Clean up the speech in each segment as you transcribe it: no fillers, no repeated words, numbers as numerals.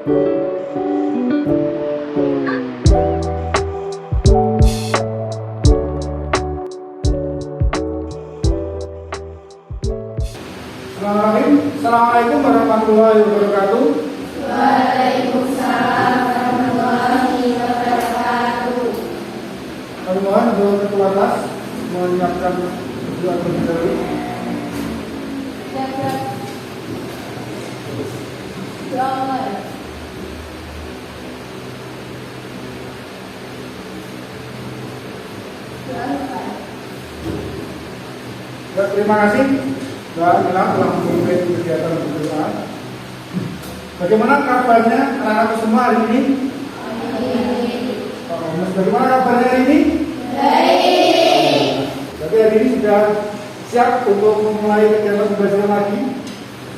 Assalamualaikum warahmatullahi wabarakatuh. Waalaikumsalam warahmatullahi wabarakatuh. Kami mohon untuk ketua kelas menyiapkan doa terlebih dahulu. Terima kasih. Dan telah memimpin kegiatan berdoa. Bagaimana kabarnya anak-anak semua hari ini? Bagaimana kabarnya hari ini? Baik. Jadi hari ini sudah siap untuk memulai kegiatan belajar lagi?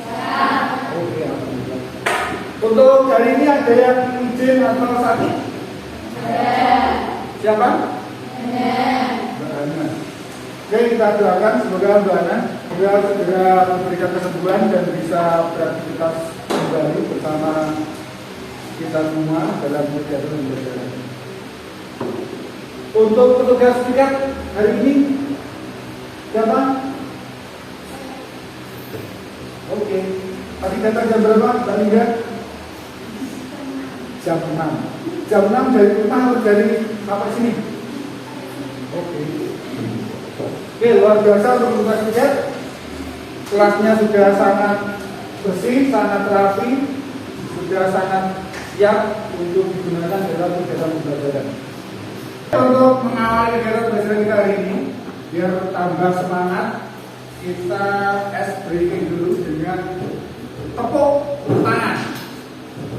Siap. Oke, alhamdulillah. Untuk hari ini ada yang izin atau sakit? Ada. Siapa? Ada. Mbak Ana. Oke, kita doakan semoga Mbak Ana segera memberikan kesembuhan dan bisa beraktivitas kembali bersama kita semua dalam kegiatan pembelajaran. Untuk petugas piket hari ini siapa? Oke. Tadi datang jam berapa, Mbak Lingga? Jam 6. Jam 6 dari rumah atau dari apa sini? Oke. Oke, luar biasa untuk petugas piket. Kelasnya sudah sangat bersih, sangat rapi, sudah sangat siap untuk digunakan dalam kegiatan pembelajaran. Untuk mengawali kegiatan pembelajaran kita hari ini, biar tambah semangat, kita ice breaking dulu dengan tepuk tangan.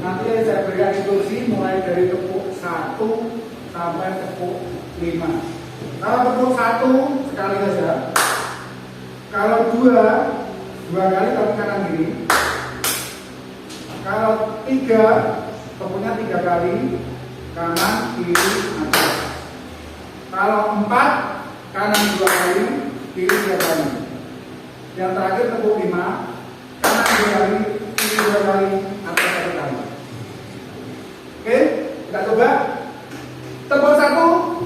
Nanti saya berikan instruksi mulai dari tepuk 1 sampai tepuk 5. Kalau tepuk 1 sekali saja. Kalau dua kali tapi kanan kiri. Kalau 3 tepuknya 3 kali kanan kiri atas. Kalau 4 kanan 2 kali kiri 3 kali. Yang terakhir tepuk 5 kanan 2 kali kiri 2 kali atas 1 kali. Oke, kita coba. Tepuk 1,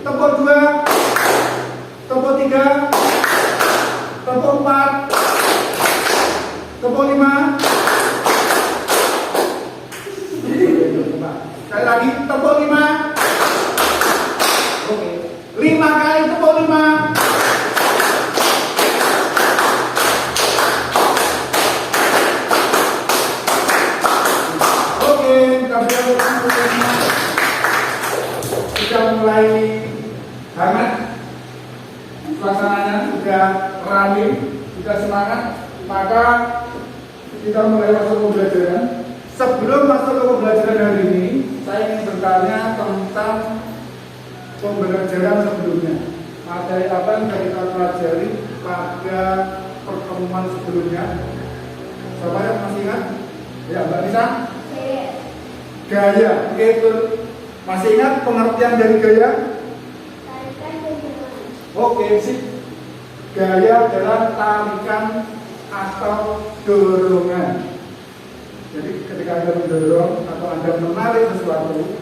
tepuk 2, tepuk 3, tepuk 4, tepuk 5. Sekali lagi, tepuk 5. Oke, 5 kali tepuk 5. Oke, kita berikan sudah mulai hangat. Suasananya sudah ramai, sudah semangat, maka kita mulai masuk ke pembelajaran. Sebelum masuk ke pembelajaran hari ini, saya ingin bertanya tentang pembelajaran sebelumnya. Materi apa yang sudah kita pelajari pada pertemuan sebelumnya? Siapa yang masih ingat? Ya, Mbak Nisa? Gaya. Oke, itu masih ingat pengertian dari gaya? Oke, sip. Gaya adalah tarikan atau dorongan. Jadi ketika Anda mendorong atau Anda menarik sesuatu,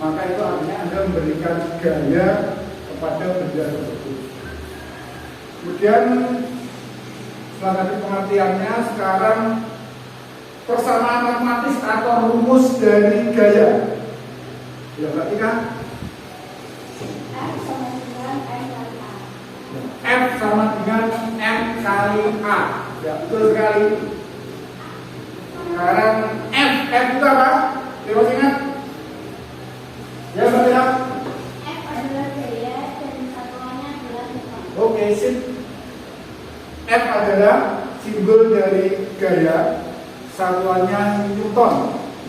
maka itu artinya Anda memberikan gaya kepada benda tersebut. Kemudian setelah tadi pengertiannya, sekarang persamaan matematis atau rumus dari gaya. Ya, berarti kan? F sama dengan M kali A. Ya, betul sekali. Sekarang F itu apa? Coba ingat. Ya, Mbak Tira? F adalah gaya dan satuannya adalah Newton. Oke, sip. F adalah simbol dari gaya, satuannya Newton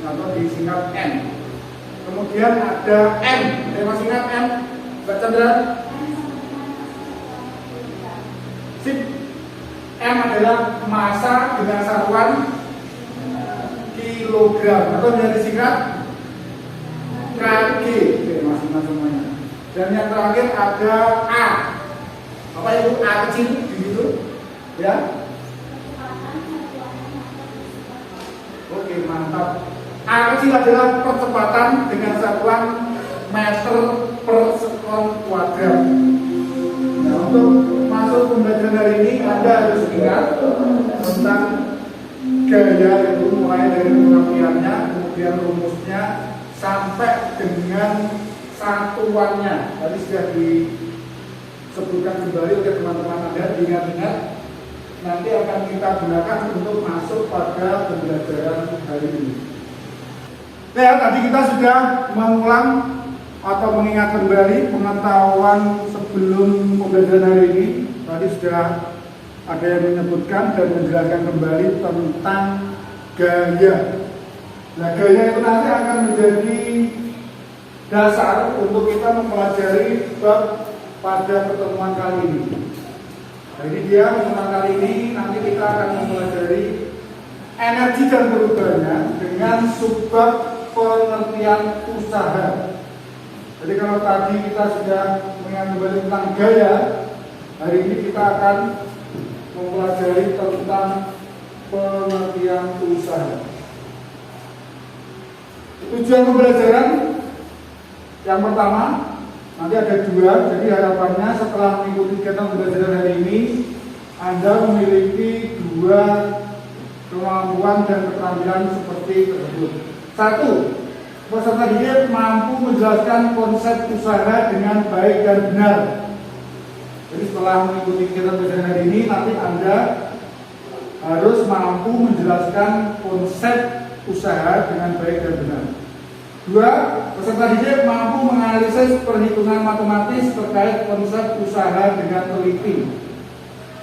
atau disingkat N. Kemudian ada M. Masih ingat M? Mbak Chandra? Sip. M adalah massa dengan satuan kilogram atau yang disingkat kg. Oke, masih semuanya. Dan yang terakhir ada A. Apa itu A kecil begitu? Ya. Oke, Oke, mantap. A kecil adalah percepatan dengan satuan meter per sekon kuadrat. Nah, untuk masuk pembelajaran hari ini Anda harus ingat tentang gaya, itu mulai dari pengertiannya, kemudian rumusnya sampai dengan satuannya. Tadi sudah disebutkan kembali oleh teman-teman Anda, diingat-ingat. Nanti akan kita gunakan untuk masuk pada pembelajaran hari ini. Ya, tadi kita sudah mengulang atau mengingat kembali pengetahuan sebelum pembelajaran hari ini. Tadi sudah ada yang menyebutkan dan menjelaskan kembali tentang gaya. Nah, gaya itu nanti akan menjadi dasar untuk kita mempelajari bab pada pertemuan kali ini. Jadi dia pertemuan kali ini nanti kita akan mempelajari energi dan perubahannya dengan subbab pengertian usaha. Jadi kalau tadi kita sudah mengambil tentang gaya, hari ini kita akan mempelajari tentang pengertian usaha. Tujuan pembelajaran yang pertama, nanti ada dua, jadi harapannya setelah mengikuti kegiatan pembelajaran hari ini, Anda memiliki dua kemampuan dan keterampilan seperti tersebut. Satu, peserta didik mampu menjelaskan konsep usaha dengan baik dan benar. Jadi setelah mengikuti kegiatan pembelajaran hari ini, nanti Anda harus mampu menjelaskan konsep usaha dengan baik dan benar. Dua, peserta didik mampu menganalisis perhitungan matematis terkait konsep usaha dengan teliti.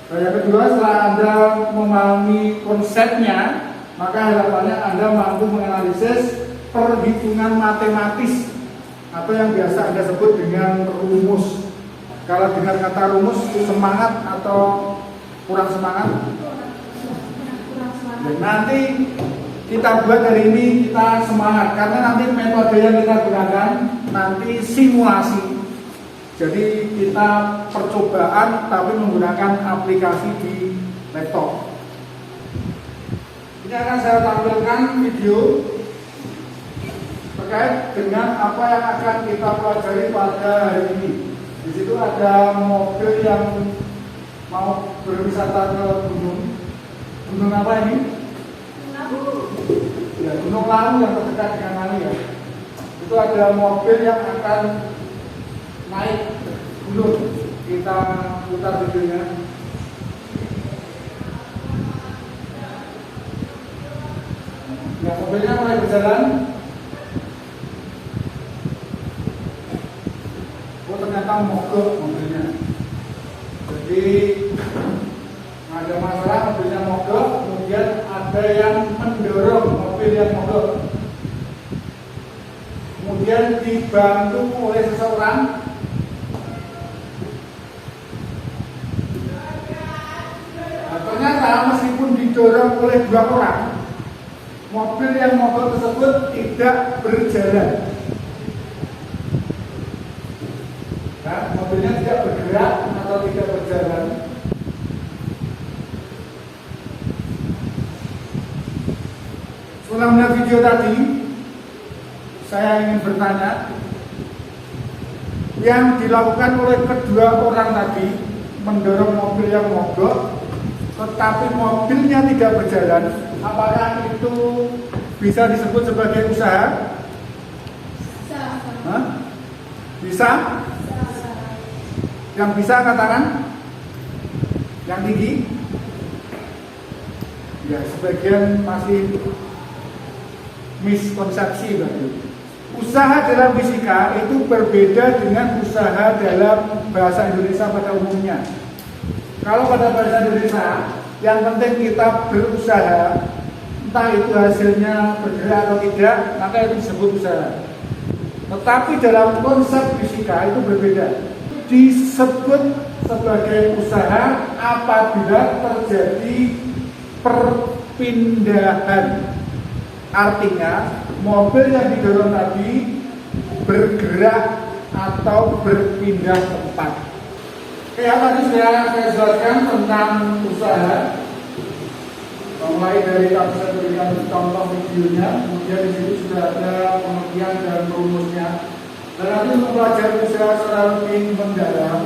Dan yang kedua, setelah Anda memahami konsepnya, maka harapannya Anda mampu menganalisis perhitungan matematis atau yang biasa Anda sebut dengan rumus. Kalau dengar kata rumus, semangat atau kurang semangat? Dan nanti kita buat hari ini kita semangat karena nanti metode yang kita gunakan nanti simulasi. Jadi kita percobaan tapi menggunakan aplikasi di laptop. Ini akan saya tampilkan video terkait dengan apa yang akan kita pelajari pada hari ini. Di situ ada mobil yang mau berwisata ke gunung. Gunung apa ini? Ya, Gunung Lawu yang terdekat dengan Mali ya. Itu ada mobil yang akan naik gunung. Kita putar videonya. Ya, mobilnya mulai berjalan. Oh, ternyata mogok mobilnya. Jadi ada masalah, mobilnya mogok, kemudian ada yang mendorong mobil yang mogok, kemudian dibantu oleh seseorang. Nah, ternyata meskipun didorong oleh dua orang, mobil yang mogok tersebut tidak berjalan. Nah, mobilnya tidak bergerak atau tidak berjalan. Setelah melihat video tadi, saya ingin bertanya, yang dilakukan oleh kedua orang tadi mendorong mobil yang mogok, tetapi mobilnya tidak berjalan, apakah itu bisa disebut sebagai usaha? Hah? Bisa? Yang bisa angkat tangan? Yang tinggi? Ya, sebagian masih miskonsepsi berarti. Usaha dalam fisika itu berbeda dengan usaha dalam bahasa Indonesia pada umumnya. Kalau pada bahasa Indonesia, yang penting kita berusaha, entah itu hasilnya bergerak atau tidak, maka itu disebut usaha. Tetapi dalam konsep fisika itu berbeda. Disebut sebagai usaha apabila terjadi perpindahan. Artinya mobil yang didorong tadi bergerak atau berpindah tempat. Oke, tadi sudah saya jelaskan tentang usaha. mulai dari tadi saya berikan contoh videonya, kemudian di sini sudah ada pengertian dan rumusnya. Dan nanti untuk pelajaran usaha secara lebih mendalam,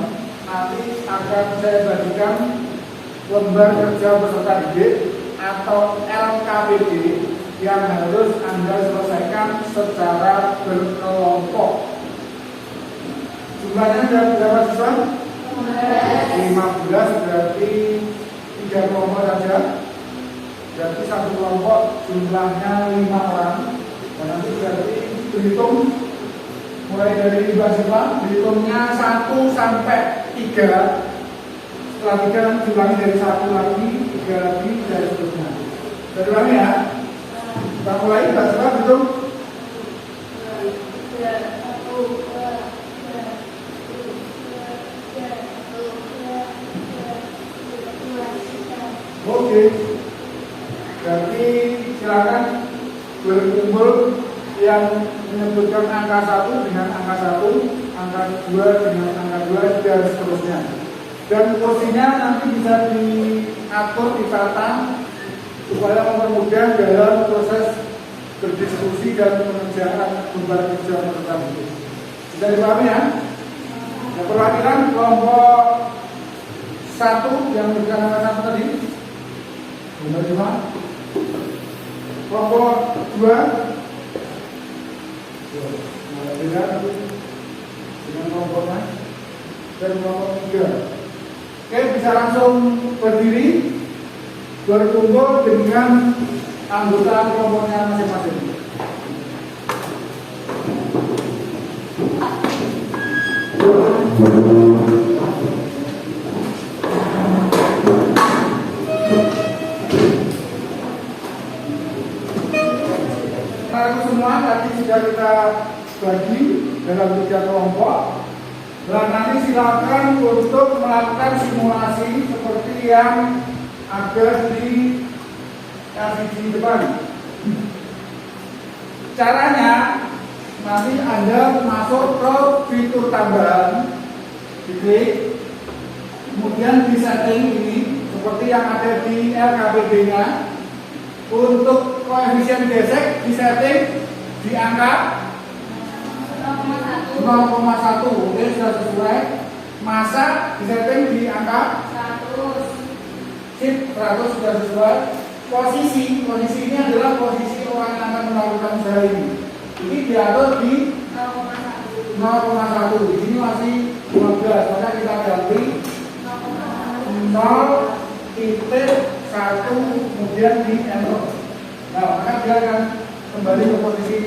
nanti akan saya bagikan lembar kerja peserta didik atau LKPD yang harus Anda selesaikan secara berkelompok. Jumlahnya ada berapa siswa? 15, berarti 3 kelompok saja. Berarti satu kelompok jumlahnya 5 orang. Dan nanti berarti berhitung mulai dari siswa, berhitungnya 1 sampai 3. Setelah 3 diulangi dari 1 lagi, 3 lagi, dan seterusnya. Dari ulangi ya. Kita mulai siswa berhitung. Oke. Berarti silakan berkumpul yang menyebutkan angka 1 dengan angka 1, angka 2 dengan angka 2, dan seterusnya. Dan kursinya nanti bisa diatur, ditata supaya mempermudah dalam proses berdiskusi dan pengerjaan lembar kerja peserta didik. Bisa dipahami ya? Ya, perhatikan kelompok 1 yang memberikan angka 1 tadi. Benar cuma. Kelompok 2 beda dengan kelompoknya, dan kelompok 3. Oke, bisa langsung berdiri berkumpul dengan anggota kelompoknya masing-masing. Semua tadi sudah kita bagi dalam 3 kelompok. Dan nanti silakan untuk melakukan simulasi seperti yang ada di LCD depan. Caranya nanti Anda masuk ke fitur tambahan, diklik, kemudian di setting ini seperti yang ada di LKPD-nya. Untuk koefisien gesek di setting di angka 0,1. Oke, sudah sesuai. Masa di setting di angka 100. Sip, 100 sudah sesuai. Posisi ini adalah posisi orang yang akan melakukan usaha ini. Ini diatur di 0,1. Di sini masih 15, maka kita ganti 0,1 kemudian di enter. Nah, maka dia akan kembali ke posisi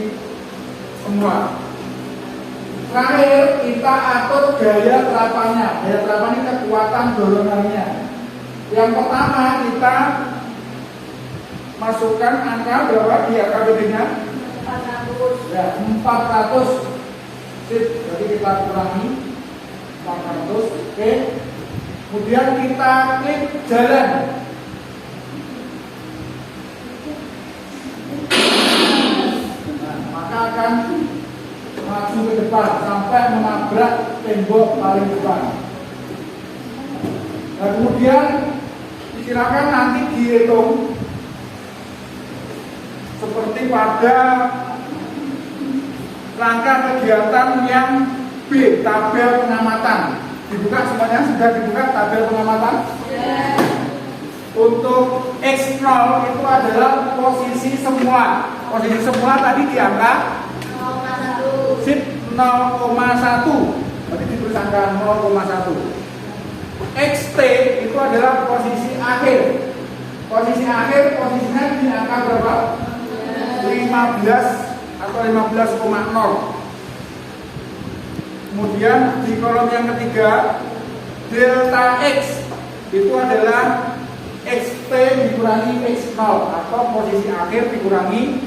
semua. Terakhir kita atur gaya terapannya. Gaya terapan ini kekuatan dorongannya. Yang pertama kita masukkan angka berapa di LKPD-nya? 400. Ya, 400. Sip, jadi kita kurangi 400. Oke. Kemudian kita klik jalan. Nah, maka akan maju ke depan sampai menabrak tembok paling depan. Nah, kemudian silakan nanti dihitung seperti pada rangka kegiatan yang B, tabel pengamatan. Dibuka semuanya, sudah dibuka tabel pengamatan? Ya. Untuk X0 itu adalah posisi semua. Posisi semua tadi diangkat 0,1. Sip, 0,1. Berarti ditulis angka 0,1. XT itu adalah posisi akhir. Posisi akhir posisinya di angka berapa? 15 atau 15,0. Kemudian di kolom yang ketiga, delta X itu adalah XT dikurangi X0 atau posisi akhir dikurangi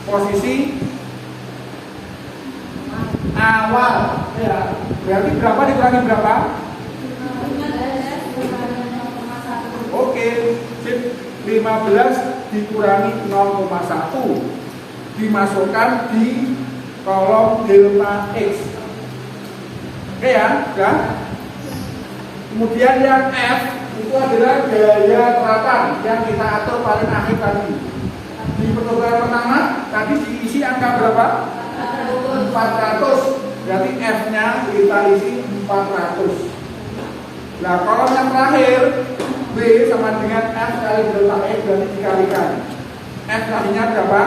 posisi awal. Ya, berarti berapa dikurangi berapa? Oke, 15 dikurangi 0,1 dimasukkan di kolom delta X. Oke ya, sudah. Kemudian yang F itu adalah gaya terapan yang kita atur paling akhir tadi. Di percobaan pertama tadi diisi angka berapa? 400. Berarti F-nya kita isi 400. Nah, kolom yang terakhir B sama dengan F kali delta X berarti dikalikan. F tadinya berapa?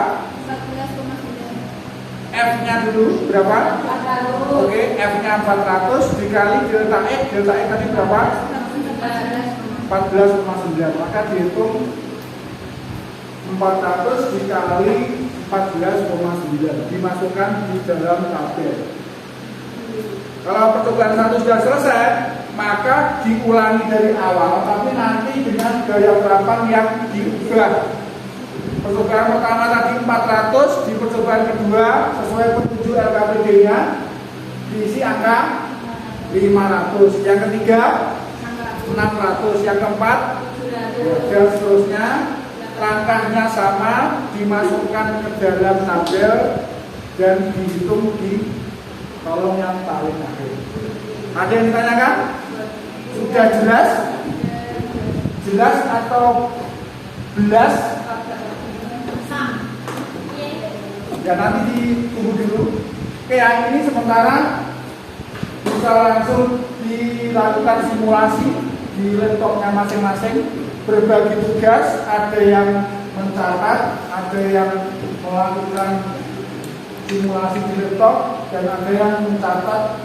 14,9. F-nya dulu berapa? 400. Oke, F-nya 400 dikali delta X. Delta X tadi berapa? 14,9. Maka dihitung 400 dikali 14,9 dimasukkan di dalam tabel. Kalau percobaan 1 sudah selesai, maka diulangi dari awal, tapi nanti dengan gaya terapan yang diubah. Percobaan pertama tadi 400, di percobaan kedua sesuai petunjuk LKPD-nya diisi angka 500. Yang ketiga 600, yang keempat dan seterusnya. Langkahnya sama, dimasukkan ke dalam tabel dan dihitung di kolom yang paling akhir. Ada yang ditanyakan? Sudah jelas? Jelas atau belas? Ya nanti ditunggu dulu. Oke, yang ini sementara bisa langsung dilakukan simulasi di laptopnya masing-masing. Berbagi tugas, ada yang mencatat, ada yang melakukan simulasi di laptop, dan ada yang mencatat,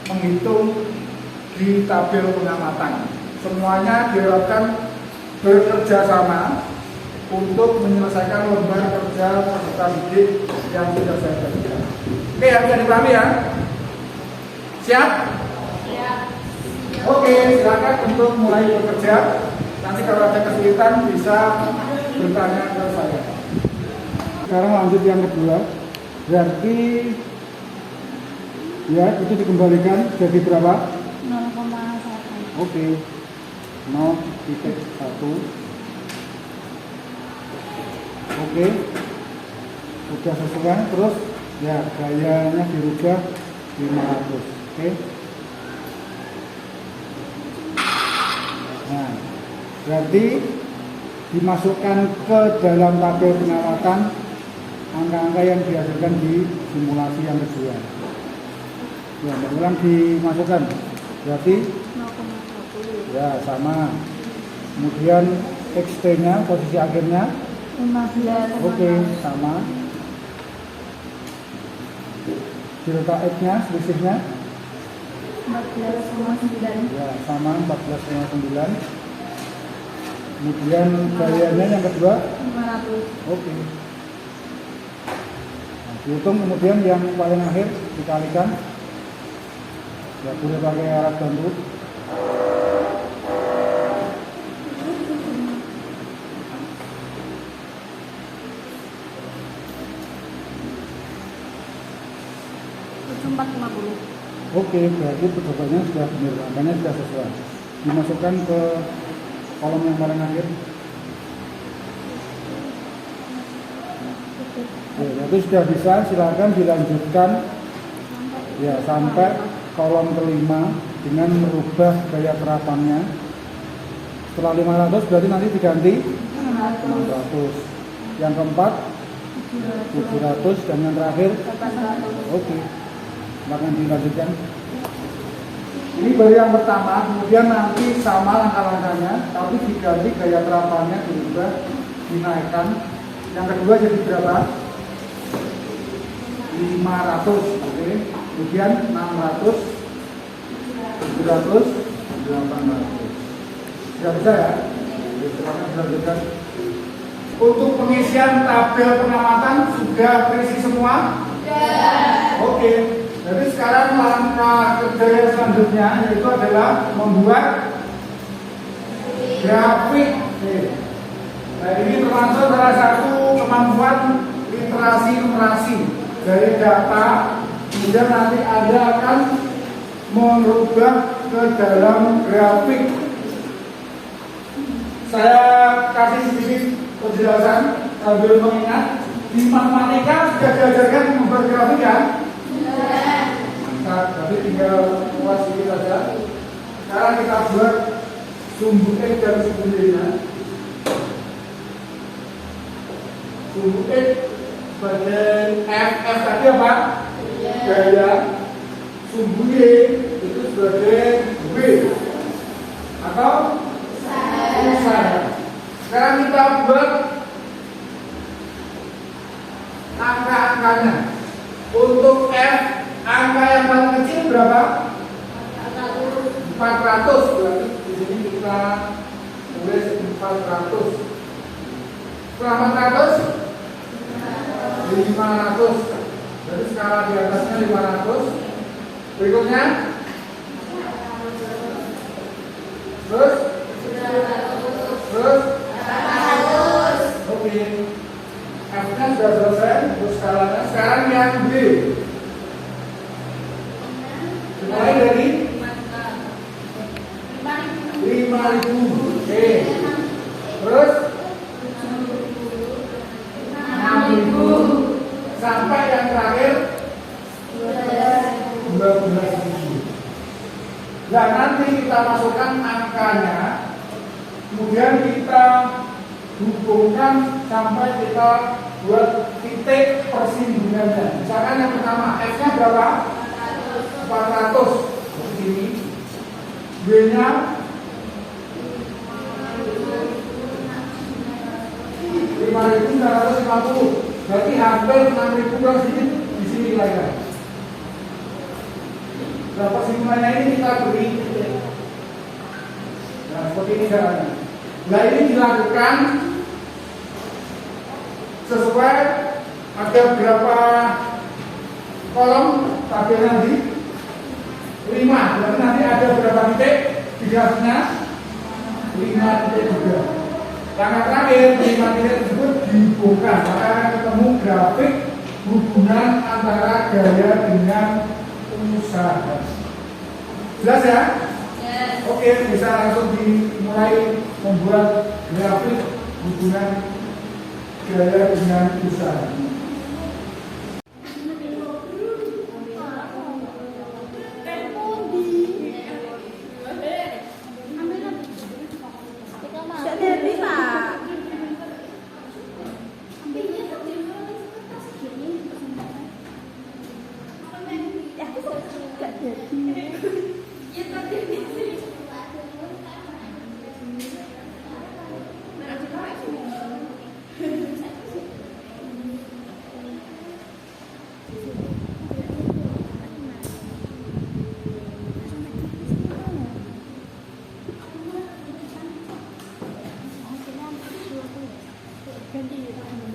menghitung di tabel pengamatan. Semuanya diharapkan bekerja sama untuk menyelesaikan lembar kerja peserta didik yang sudah saya berikan. Oke, yang bisa dipahami ya? Siap? Siap. Oke, silakan untuk mulai bekerja. Nanti kalau ada kesulitan bisa bertanya ke saya. Sekarang lanjut yang kedua. Berarti ya itu dikembalikan jadi berapa? 0,1. Oke. 0,1. Oke. Sudah sesuai. Terus ya gayanya dirubah 500. Oke. Nah, berarti dimasukkan ke dalam tabel pengamatan angka-angka yang dihasilkan di simulasi yang kedua. Ya, ulang dimasukkan. Berarti 0,1. ya sama. Kemudian XT-nya posisi akhirnya 15. oke, sama. Delta X-nya selisihnya 14,9. ya sama 14,9. Kemudian gayanya yang kedua 500. oke. Nah, dihitung kemudian yang paling akhir dikalikan. Ya boleh pakai alat bantu. Oke, berarti percobaannya sudah benar, angkanya sudah sesuai. Dimasukkan ke kolom yang paling akhir. Ya, itu sudah bisa, silakan dilanjutkan ya sampai kolom kelima dengan merubah gaya terapannya. Setelah 500 berarti nanti diganti 600. Yang keempat 700 dan yang terakhir oke. Silakan dilanjutkan. Ini baru yang pertama, kemudian nanti sama langkah-langkahnya, tapi diganti gaya terapannya dirubah, dinaikkan. Yang kedua jadi berapa? 500, oke. Kemudian 600, 700, 800. Sudah bisa ya? Silakan dilanjutkan. Untuk pengisian tabel pengamatan sudah terisi semua? Oke. Jadi sekarang langkah kerja yang selanjutnya yaitu adalah membuat grafik. Nah, ini termasuk salah satu kemampuan literasi numerasi dari data. Kemudian nanti Anda akan merubah ke dalam grafik. Saya kasih sedikit penjelasan sambil mengingat di matematika sudah diajarkan membuat grafik ya. Tapi tinggal puas sedikit saja. Sekarang kita buat sumbu X dan sumbu Y-nya. Sumbu X sebagai F tadi apa? Gaya. Sumbu Y itu sebagai W atau usaha. Sekarang kita buat angka-angkanya. Untuk F, angka yang paling kecil berapa? 400. Berarti di sini kita tulis 400. Setelah 400, 500. Jadi skala di atasnya 500. Berikutnya, terus, oke. F-nya sudah selesai, terus skalanya. Sekarang yang B. Mulai dari 5.000. Oke. Terus 6.000 sampai yang terakhir 12.000. Nah, nanti kita masukkan angkanya, kemudian kita hubungkan sampai kita buat titik persinggungannya. Misalkan yang pertama F-nya berapa? 400 di sini. B-nya 5.950. Berarti hampir 6.000 kurang sedikit di sini nilainya. Nah, persinggungannya ini kita beri titik. Nah, seperti ini caranya. Nah, ini dilakukan sesuai ada berapa kolom tabel nanti 5. Berarti nanti ada berapa titik di grafiknya? 5 titik juga. Yang terakhir 5 titik tersebut dihubungkan, maka akan ketemu grafik hubungan antara gaya dengan usaha. Jelas ya? Yes. Oke, bisa langsung dimulai membuat grafik hubungan gaya dengan usaha. Oke, ini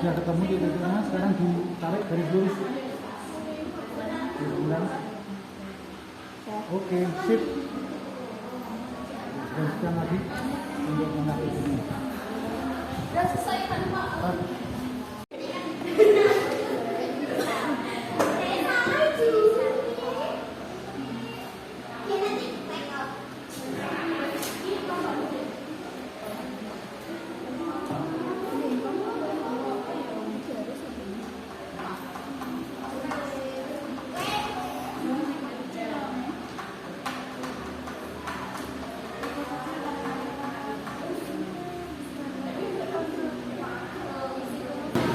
sudah ketemu di titiknya, sekarang ditarik garis lurus. Oke, sip. Sekian lagi untuk mengakhiri ini. Sudah selesai kan Pak?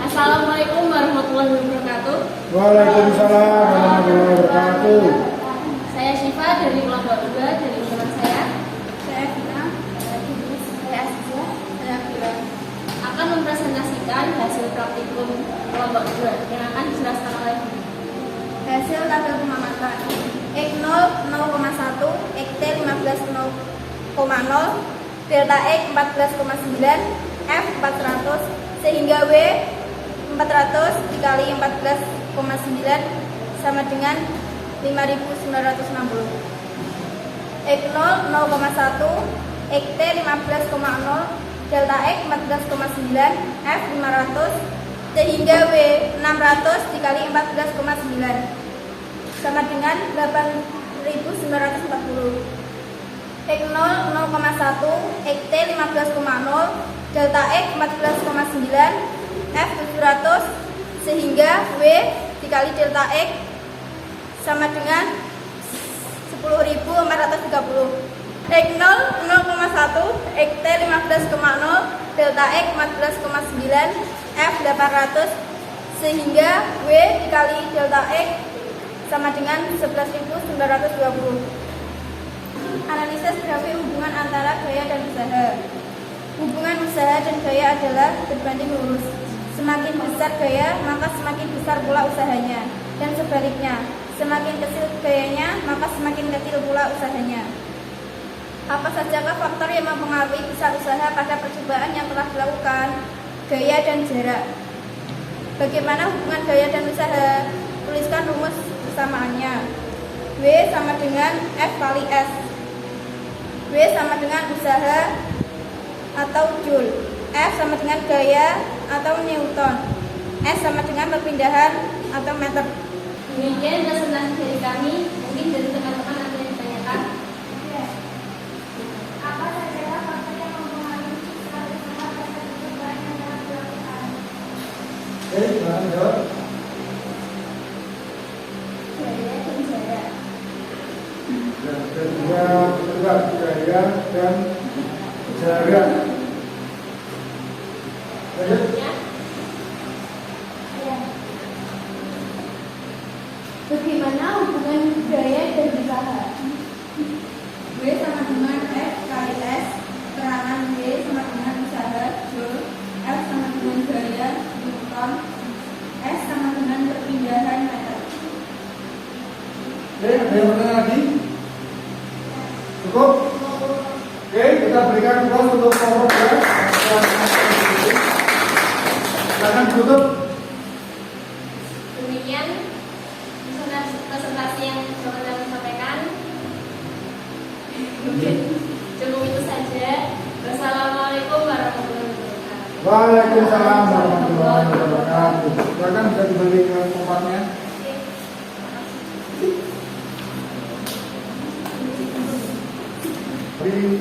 Assalamualaikum warahmatullahi wabarakatuh. Waalaikumsalam warahmatullahi wabarakatuh. Saya Syifa dari kelompok 2 dari teman saya. Saya Vina. Saya Aziza. Saya Vira. Akan mempresentasikan hasil praktikum kelompok 2 yang akan dijelaskan oleh Vina. Hasil tabel pengamatan X 0 0,1, X T 15,0, delta X 14,9, F 400 sehingga W 400 dikali 14,9 sama dengan 5.960. X 0 0,1 XT 15,0, delta X 14,9, F 500, sehingga W 600 dikali 14,9 sama dengan 8.940. X0 0,1, XT 15,0, delta X 14,9, F 700, sehingga W dikali delta X sama dengan 10.430. X0 0,1, XT 15,0, delta X 14,9, F 800, sehingga W dikali delta X sama dengan 11.920. Analisis grafik hubungan antara gaya dan usaha. Hubungan usaha dan gaya adalah berbanding lurus. Semakin besar gaya, maka semakin besar pula usahanya. Dan sebaliknya, semakin kecil gayanya, maka semakin kecil pula usahanya. Apa sajakah faktor yang mempengaruhi besar usaha pada percobaan yang telah dilakukan? Gaya dan jarak. Bagaimana hubungan gaya dan usaha? Tuliskan rumus persamaannya. W sama dengan F kali S. W sama dengan usaha atau joule. F sama dengan gaya atau newton. S sama dengan perpindahan atau meter. Demikian presentasi dari kami. Mungkin dari teman-teman ada yang ditanyakan. Apa saja faktor yang mempengaruhi besar usaha pada percobaan yang telah dilakukan? Oke, silakan jawab. Gaya dan jarak. Dan kedua, gaya dan jarak. Lanjut. Ya. Bagaimana hubungan gaya dan usaha? W sama dengan F kali S, peranan W sama dengan usaha joule, F sama dengan gaya newton, S sama dengan perpindahan meter. Oke, ada yang bertanya lagi? Cukup? Oke, kita berikan kelas untuk kelompok ya. Silakan tutup. Demikian presentasi yang dapat kami sampaikan. Mungkin cukup itu saja. Wassalamualaikum warahmatullahi wabarakatuh. Waalaikumsalam warahmatullahi wabarakatuh. Silakan bisa dibagi ke tempatnya. Jadi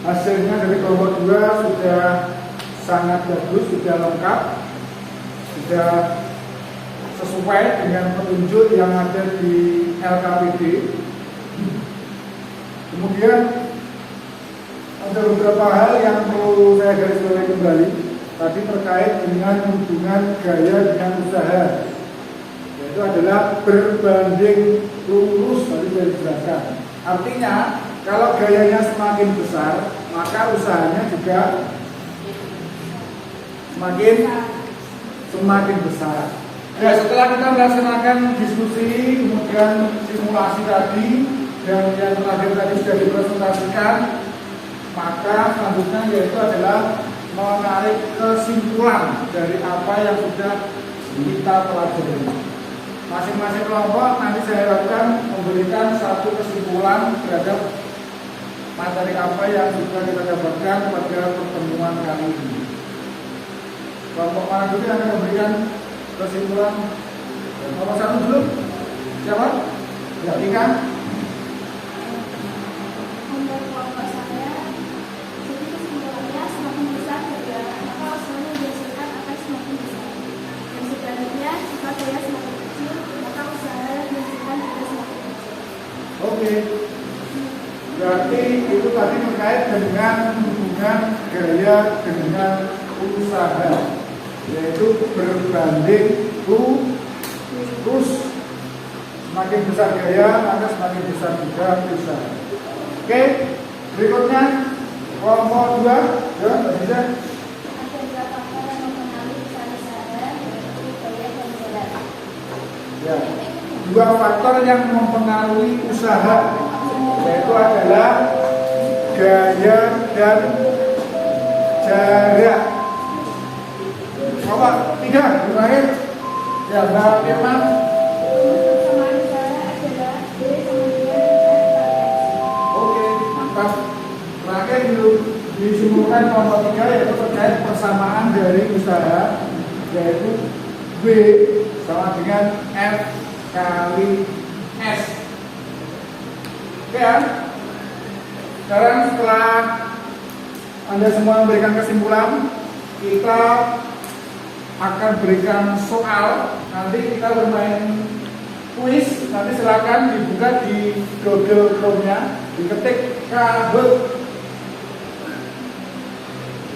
hasilnya dari kelompok 2 sudah sangat bagus, sudah lengkap, sudah sesuai dengan petunjuk yang ada di LKPD. Kemudian ada beberapa hal yang perlu saya garis bawahi kembali tadi terkait dengan hubungan gaya dengan usaha, yaitu adalah berbanding lurus. Tadi saya jelaskan. Artinya kalau gayanya semakin besar, maka usahanya juga semakin besar. Ya, setelah kita melaksanakan diskusi, kemudian simulasi tadi, dan yang terakhir tadi sudah dipresentasikan, maka selanjutnya yaitu adalah menarik kesimpulan dari apa yang sudah kita pelajari. Masing-masing kelompok nanti saya harapkan memberikan satu kesimpulan terhadap materi apa yang sudah kita dapatkan pada pertemuan kali ini. Kelompok mana dulu yang akan memberikan kesimpulan? Nomor 1 dulu. Siapa? Ya, Ikan. Untuk kelompok saya, jadi kesimpulannya semakin besar gaya, maka usahanya dihasilkan akan semakin besar. Dan sebaliknya, jika gaya semakin kecil, maka usaha dihasilkan juga semakin kecil. Oke. Berarti itu tadi terkait dengan hubungan gaya dengan usaha, yaitu berbanding lurus. Semakin besar gaya, maka semakin besar juga usaha. Oke, berikutnya kelompok 2, ya, bisa. Ada dua faktor yang mempengaruhi besar usaha, yaitu gaya dan jarak. Ya, dua faktor yang mempengaruhi usaha, yaitu adalah gaya dan jarak. Apa? 3, terakhir. Ya, Mbak Firman. Persamaan usaha adalah W sama dengan F kali S. Oke, mantap. Terakhir. kemudian nomor 3 yaitu terkait persamaan dari usaha, yaitu B sama dengan F kali S. Oke ya. Sekarang setelah Anda semua memberikan kesimpulan, kita akan berikan soal. Nanti kita bermain kuis. Nanti silakan dibuka di Google Chrome-nya, diketik Kahoot.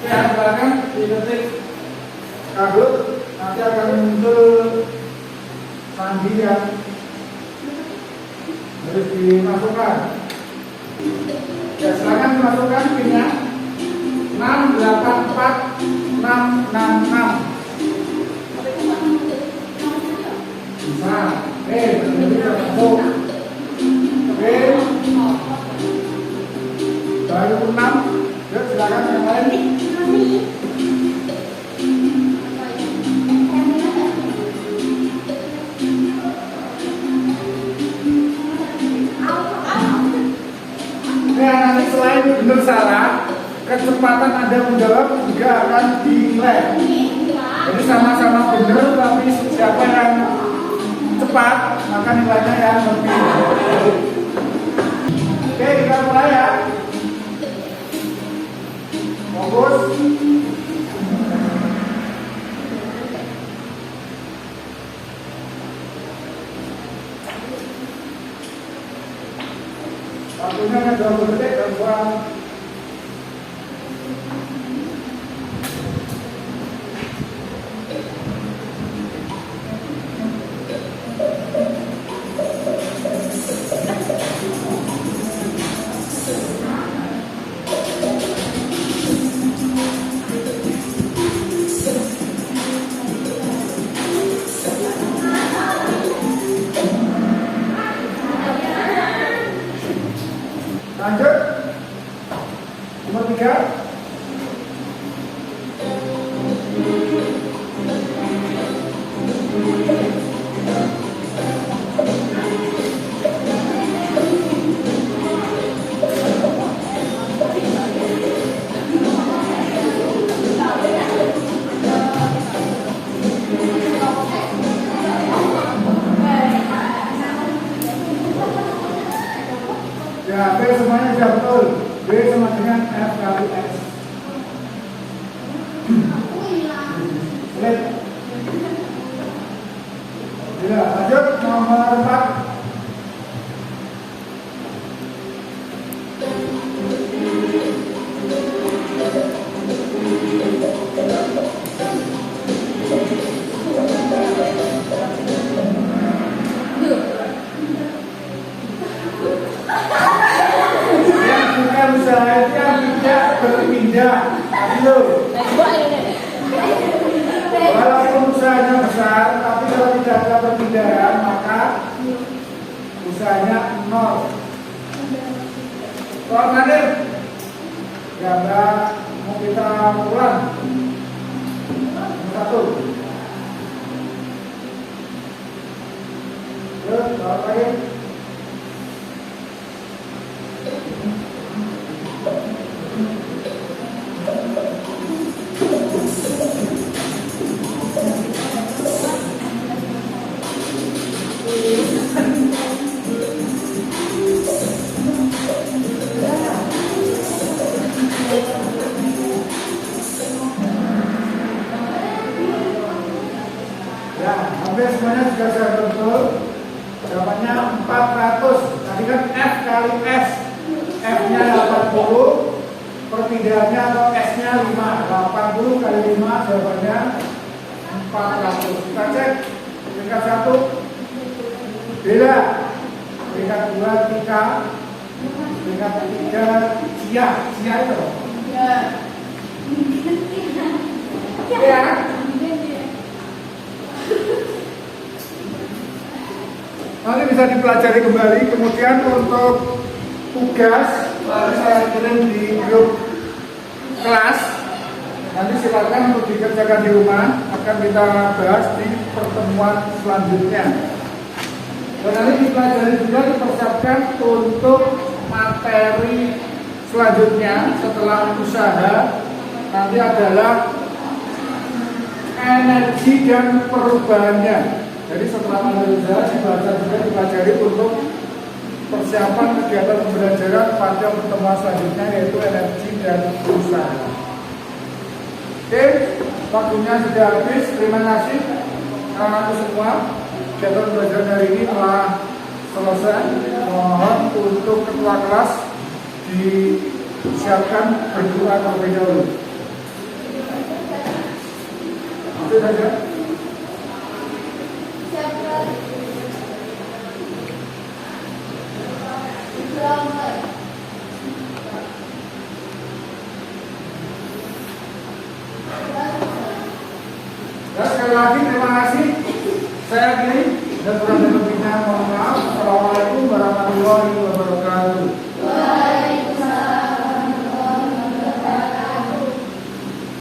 Ya, silakan diketik Kahoot. Nanti akan muncul sandi yang harus dimasukkan. Ya, silakan dimasukkan pinnya 684666. Bisa. Bisa masuk. Oke. Baru 6. Ya, silakan yang lain. Ya, nanti selain benar salah, kecepatan Anda menjawab juga akan dinilai. Jadi sama-sama benar, tapi siapa yang cepat, maka nilainya yang lebih baik. Oke, kita mulai ya. Fokus. Waktunya hanya 20 detik dan kurang. Lanjut. Nomor 3. Ya, B semuanya sudah betul. B sama dengan F kali S. Sulit. Ya, lanjut nomor 4. Usaha itu yang tidak berpindah. Ayo. Walaupun usahanya besar, tapi kalau tidak ada perpindahan, maka usahanya 0. Soal Nadir, gambar mau kita ulang. Nomor 1. Terus soal lagi. Ya, hampir semuanya sudah saya betul. Jawabannya 400. Tadi kan F kali S. F-nya 80, perpindahannya atau S-nya 5. 80 kali 5 jawabannya 400. Kita cek. Peringkat 1 beda. Peringkat 2 Tika. Peringkat 3 Cia. Cia itu. Ya. Nanti bisa dipelajari kembali. Kemudian untuk tugas saya kirim di grup kelas. Nanti silakan untuk dikerjakan di rumah. Akan kita bahas di pertemuan selanjutnya. Dan nanti dipelajari juga, dipersiapkan untuk materi selanjutnya setelah usaha nanti adalah energi dan perubahannya. Jadi setelah menerima dibaca juga dipelajari untuk persiapan kegiatan pembelajaran pada pertemuan selanjutnya, yaitu energi dan usaha. Oke, waktunya sudah habis. Terima kasih anak-anak semua. Kegiatan pembelajaran hari ini telah selesai. Mohon untuk ketua kelas disiapkan berdoa terlebih dahulu. Itu saja. Ya, sekali lagi terima kasih. Saya akhiri dan kurang lebihnya mohon maaf. Assalamualaikum warahmatullahi wabarakatuh.